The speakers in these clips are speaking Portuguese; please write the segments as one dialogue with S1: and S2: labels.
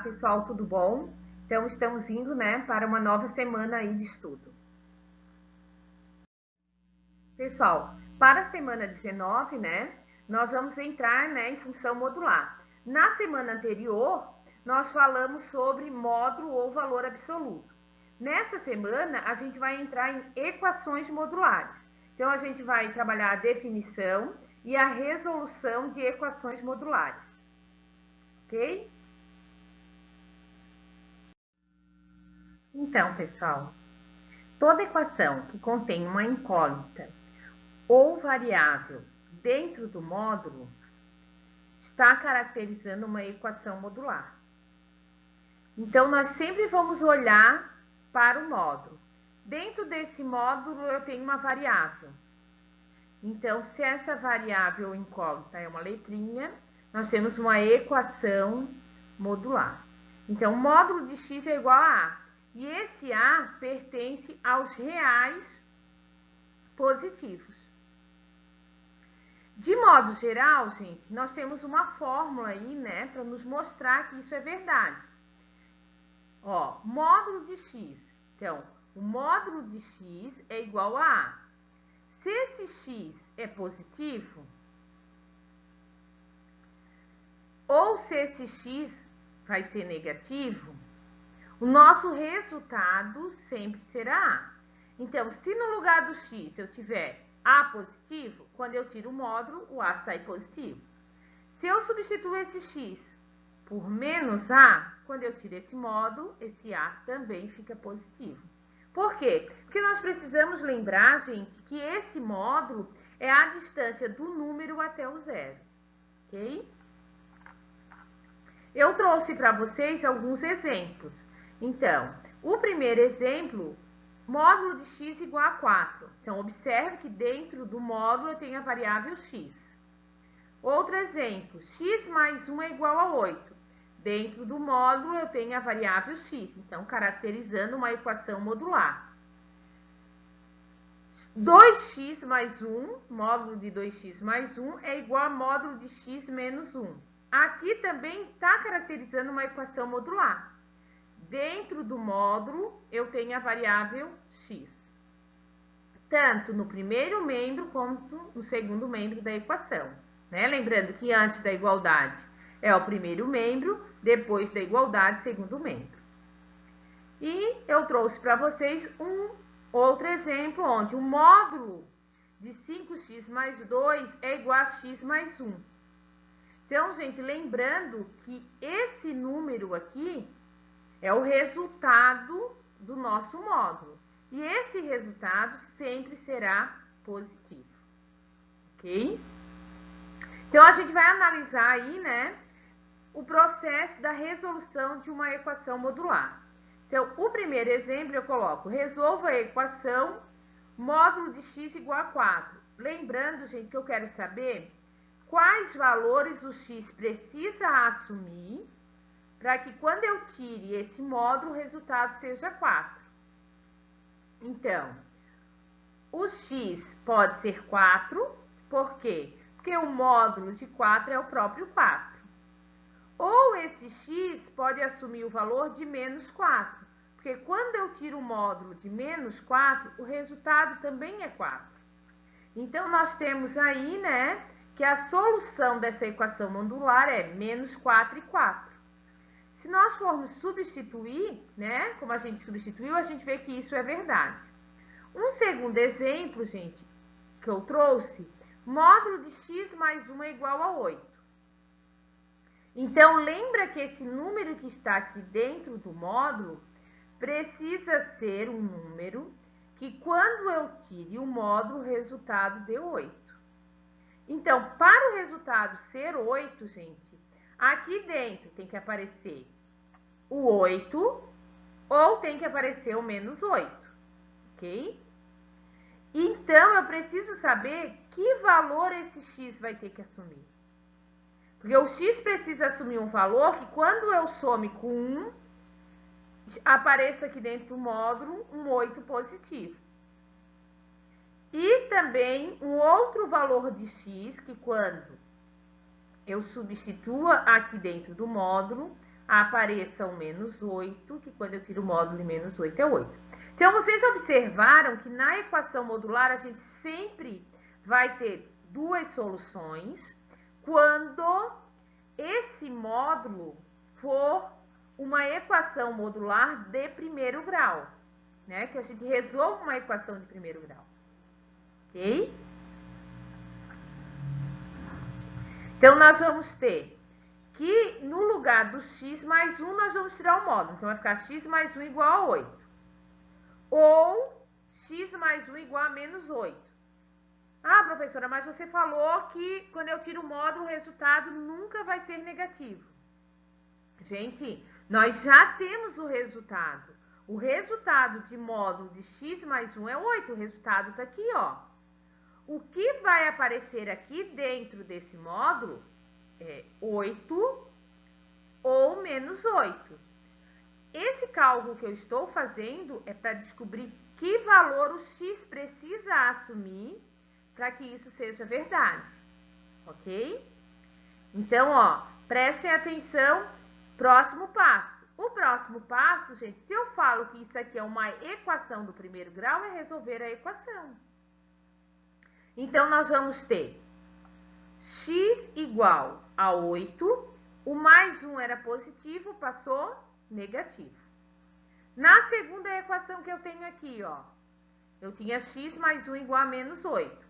S1: pessoal, tudo bom? Então, estamos indo, para uma nova semana aí de estudo. Pessoal, para a semana 19, nós vamos entrar, em função modular. Na semana anterior, nós falamos sobre módulo ou valor absoluto. Nessa semana, a gente vai entrar em equações modulares. Então, a gente vai trabalhar a definição e a resolução de equações modulares. Ok? Então, pessoal, toda equação que contém uma incógnita ou variável dentro do módulo está caracterizando uma equação modular. Então, nós sempre vamos olhar para o módulo. Dentro desse módulo, eu tenho uma variável. Então, se essa variável incógnita é uma letrinha, nós temos uma equação modular. Então, o módulo de x é igual a A. E esse A pertence aos reais positivos. De modo geral, gente, nós temos uma fórmula aí, para nos mostrar que isso é verdade. Ó, módulo de x. Então, o módulo de x é igual a A. Se esse x é positivo, ou se esse x vai ser negativo, o nosso resultado sempre será A. Então, se no lugar do x eu tiver A positivo, quando eu tiro o módulo, o A sai positivo. Se eu substituir esse x por menos A, quando eu tiro esse módulo, esse A também fica positivo. Por quê? Porque nós precisamos lembrar, gente, que esse módulo é a distância do número até o zero. Ok? Eu trouxe para vocês alguns exemplos. Então, o primeiro exemplo, módulo de x igual a 4. Então, observe que dentro do módulo eu tenho a variável x. Outro exemplo, x mais 1 é igual a 8. Dentro do módulo eu tenho a variável x. Então, caracterizando uma equação modular. 2x mais 1, módulo de 2x mais 1, é igual a módulo de x menos 1. Aqui também está caracterizando uma equação modular. Dentro do módulo, eu tenho a variável x. Tanto no primeiro membro quanto no segundo membro da equação. Lembrando que antes da igualdade é o primeiro membro, depois da igualdade, segundo membro. E eu trouxe para vocês um outro exemplo, onde o módulo de 5x mais 2 é igual a x mais 1. Então, gente, lembrando que esse número aqui é o resultado do nosso módulo. E esse resultado sempre será positivo. Ok? Então, a gente vai analisar aí, o processo da resolução de uma equação modular. Então, o primeiro exemplo eu coloco, resolva a equação módulo de x igual a 4. Lembrando, gente, que eu quero saber quais valores o x precisa assumir para que quando eu tire esse módulo, o resultado seja 4. Então, o x pode ser 4, por quê? Porque o módulo de 4 é o próprio 4. Ou esse x pode assumir o valor de menos 4, porque quando eu tiro o módulo de menos 4, o resultado também é 4. Então, nós temos aí, que a solução dessa equação modular é menos 4 e 4. Se nós formos substituir, como a gente substituiu, a gente vê que isso é verdade. Um segundo exemplo, gente, que eu trouxe, módulo de x mais 1 é igual a 8. Então, lembra que esse número que está aqui dentro do módulo precisa ser um número que, quando eu tire o módulo, o resultado dê 8. Então, para o resultado ser 8, gente, aqui dentro tem que aparecer o 8 ou tem que aparecer o menos 8, ok? Então, eu preciso saber que valor esse x vai ter que assumir. Porque o x precisa assumir um valor que, quando eu some com 1, apareça aqui dentro do módulo um 8 positivo. E também um outro valor de x, que quando eu substitua aqui dentro do módulo, apareça o menos 8, que quando eu tiro o módulo de menos 8 é 8. Então, vocês observaram que na equação modular a gente sempre vai ter duas soluções quando esse módulo for uma equação modular de primeiro grau, né? Que a gente resolva uma equação de primeiro grau, ok? Então, nós vamos ter que no lugar do x mais 1, nós vamos tirar o módulo. Então, vai ficar x mais 1 igual a 8. Ou x mais 1 igual a menos 8. Ah, professora, mas você falou que quando eu tiro o módulo, o resultado nunca vai ser negativo. Gente, nós já temos o resultado. O resultado de módulo de x mais 1 é 8. O resultado está aqui, ó. O que vai aparecer aqui dentro desse módulo é 8 ou menos 8. Esse cálculo que eu estou fazendo é para descobrir que valor o x precisa assumir para que isso seja verdade, ok? Então, ó, prestem atenção, próximo passo. O próximo passo, gente, se eu falo que isso aqui é uma equação do primeiro grau, é resolver a equação. Então, nós vamos ter x igual a 8, o mais 1 era positivo, passou negativo. Na segunda equação que eu tenho aqui, ó, eu tinha x mais 1 igual a menos 8.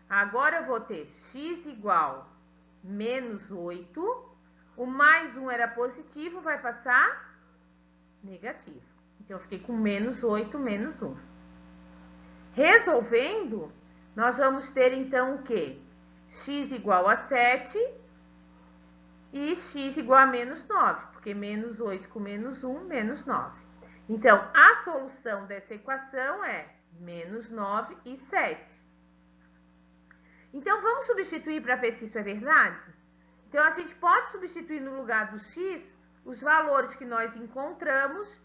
S1: Agora eu vou ter x igual a menos 8, o mais 1 era positivo, vai passar negativo. Então, eu fiquei com menos 8, menos 1. Resolvendo, nós vamos ter então o quê? X igual a 7 e x igual a menos 9, porque menos 8 com menos 1, menos 9. Então, a solução dessa equação é menos 9 e 7. Então, vamos substituir para ver se isso é verdade? Então, a gente pode substituir no lugar do x os valores que nós encontramos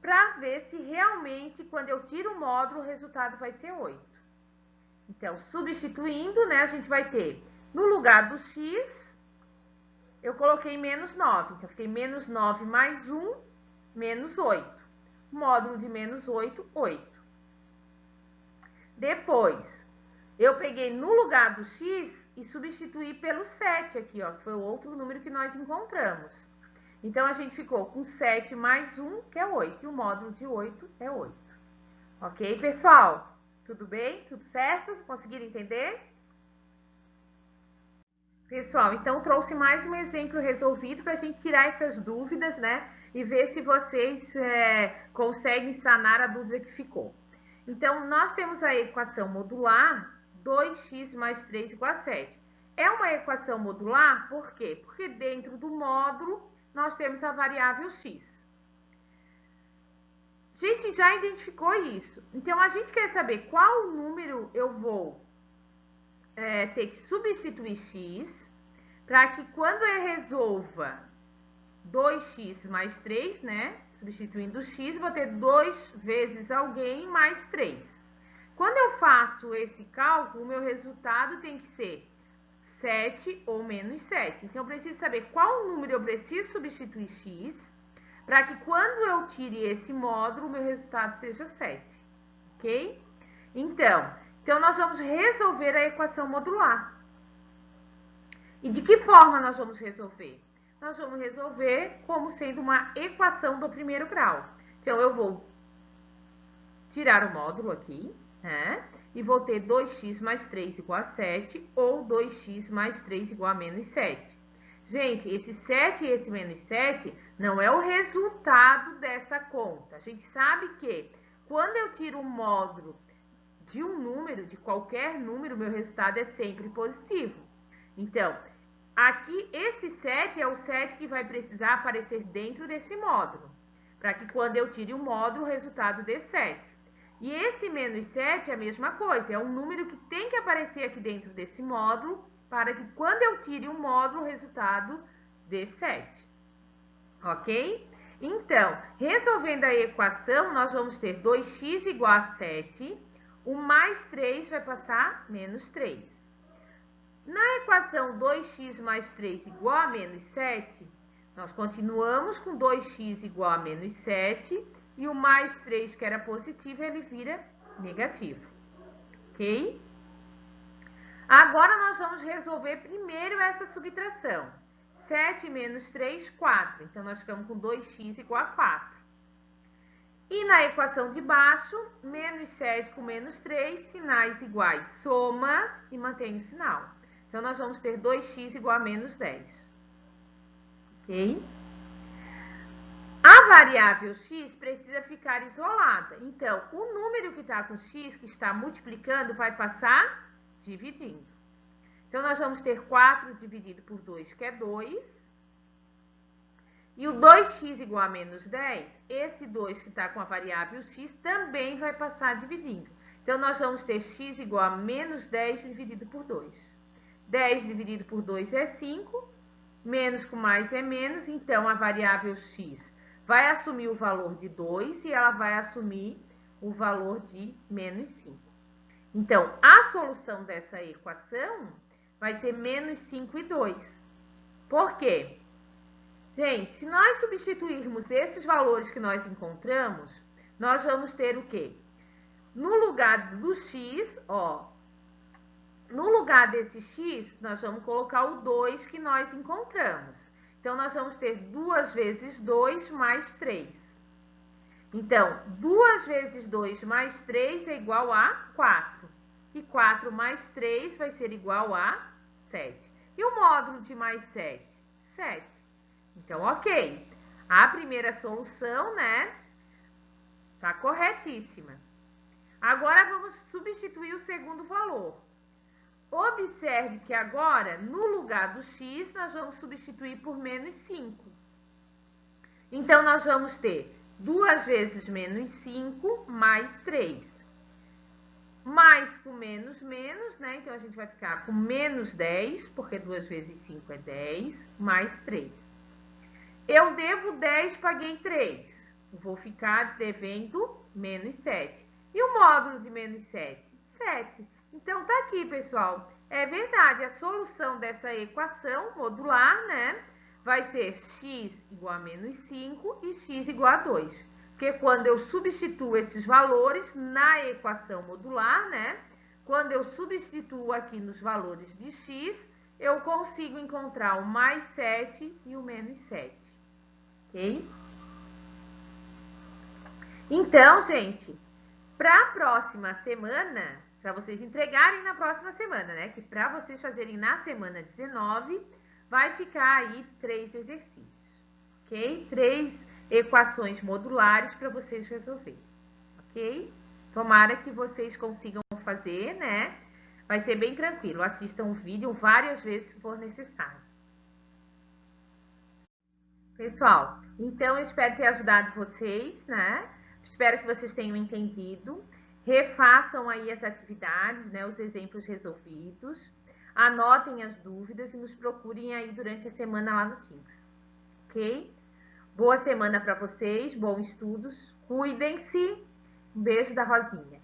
S1: para ver se realmente, quando eu tiro o módulo, o resultado vai ser 8. Então, substituindo, né, a gente vai ter, no lugar do x, eu coloquei menos 9. Então, eu fiquei menos 9 mais 1, menos 8. Módulo de menos 8, 8. Depois, eu peguei no lugar do x e substituí pelo 7 aqui, ó, que foi o outro número que nós encontramos. Então, a gente ficou com 7 mais 1, que é 8. E o módulo de 8 é 8. Ok, pessoal? Tudo bem? Tudo certo? Conseguiram entender? Pessoal, então trouxe mais um exemplo resolvido para a gente tirar essas dúvidas, né? E ver se vocês conseguem sanar a dúvida que ficou. Então, nós temos a equação modular 2x mais 3 igual a 7. É uma equação modular, por quê? Porque dentro do módulo nós temos a variável x. A gente já identificou isso. Então, a gente quer saber qual número eu vou ter que substituir x, para que quando eu resolva 2x mais 3, né? Substituindo x, vou ter 2 vezes alguém mais 3. Quando eu faço esse cálculo, o meu resultado tem que ser 7 ou menos 7. Então, eu preciso saber qual número eu preciso substituir x, para que quando eu tire esse módulo, o meu resultado seja 7. Ok? Então, nós vamos resolver a equação modular. E de que forma nós vamos resolver? Nós vamos resolver como sendo uma equação do primeiro grau. Então, eu vou tirar o módulo aqui, né? E vou ter 2x mais 3 igual a 7, ou 2x mais 3 igual a menos 7. Gente, esse 7 e esse menos 7 não é o resultado dessa conta. A gente sabe que quando eu tiro o módulo de um número, de qualquer número, meu resultado é sempre positivo. Então, aqui, esse 7 é o 7 que vai precisar aparecer dentro desse módulo, para que quando eu tire o módulo, o resultado dê 7. E esse menos 7 é a mesma coisa, é um número que tem que aparecer aqui dentro desse módulo, para que quando eu tire o módulo, o resultado dê 7. Ok? Então, resolvendo a equação, nós vamos ter 2x igual a 7, o mais 3 vai passar menos 3. Na equação 2x mais 3 igual a menos 7, Nós continuamos com 2x igual a menos 7 e o mais 3, que era positivo, ele vira negativo, ok? Agora, nós vamos resolver primeiro essa subtração. 7 menos 3, 4. Então, nós ficamos com 2x igual a 4. E na equação de baixo, menos 7 com menos 3, sinais iguais, soma e mantém o sinal. Então, nós vamos ter 2x igual a menos 10. Ok? A variável x precisa ficar isolada. Então, o número que está com x, que está multiplicando, vai passar dividindo. Então, nós vamos ter 4 dividido por 2, que é 2. E o 2x igual a menos 10, esse 2 que está com a variável x também vai passar dividindo. Então, nós vamos ter x igual a menos 10 dividido por 2. 10 dividido por 2 é 5, menos com mais é menos, então a variável x vai assumir o valor de 2 e ela vai assumir o valor de menos 5. Então, a solução dessa equação vai ser menos 5 e 2. Por quê? Gente, se nós substituirmos esses valores que nós encontramos, nós vamos ter o quê? No lugar do x, no lugar desse x, nós vamos colocar o 2 que nós encontramos. Então, nós vamos ter 2 vezes 2 mais 3. Então, 2 vezes 2 mais 3 é igual a 4. E 4 mais 3 vai ser igual a 7. E o módulo de mais 7? 7. Então, ok. A primeira solução, né? Tá corretíssima. Agora, vamos substituir o segundo valor. Observe que agora, no lugar do x, nós vamos substituir por menos 5. Então, nós vamos ter 2 vezes menos 5 mais 3. Mais com menos, menos, né? Então, a gente vai ficar com menos 10, porque 2 vezes 5 é 10, mais 3. Eu devo 10, paguei 3. Vou ficar devendo menos 7. E o módulo de menos 7? 7. Então, tá aqui, pessoal. É verdade, a solução dessa equação modular, né? Vai ser x igual a menos 5 e x igual a 2. Porque quando eu substituo esses valores na equação modular, né? Quando eu substituo aqui nos valores de x, eu consigo encontrar o mais 7 e o menos 7. Ok? Então, gente, para a próxima semana, para vocês entregarem na próxima semana, né? Que para vocês fazerem na semana 19, vai ficar aí 3 exercícios, ok? 3 equações modulares para vocês resolverem, ok? Tomara que vocês consigam fazer, né? Vai ser bem tranquilo. Assistam o vídeo várias vezes se for necessário. Pessoal, então eu espero ter ajudado vocês, né? Espero que vocês tenham entendido. Refaçam aí as atividades, né? Os exemplos resolvidos. Anotem as dúvidas e nos procurem aí durante a semana lá no Teams, ok? Boa semana para vocês, bons estudos. Cuidem-se. Um beijo da Rosinha.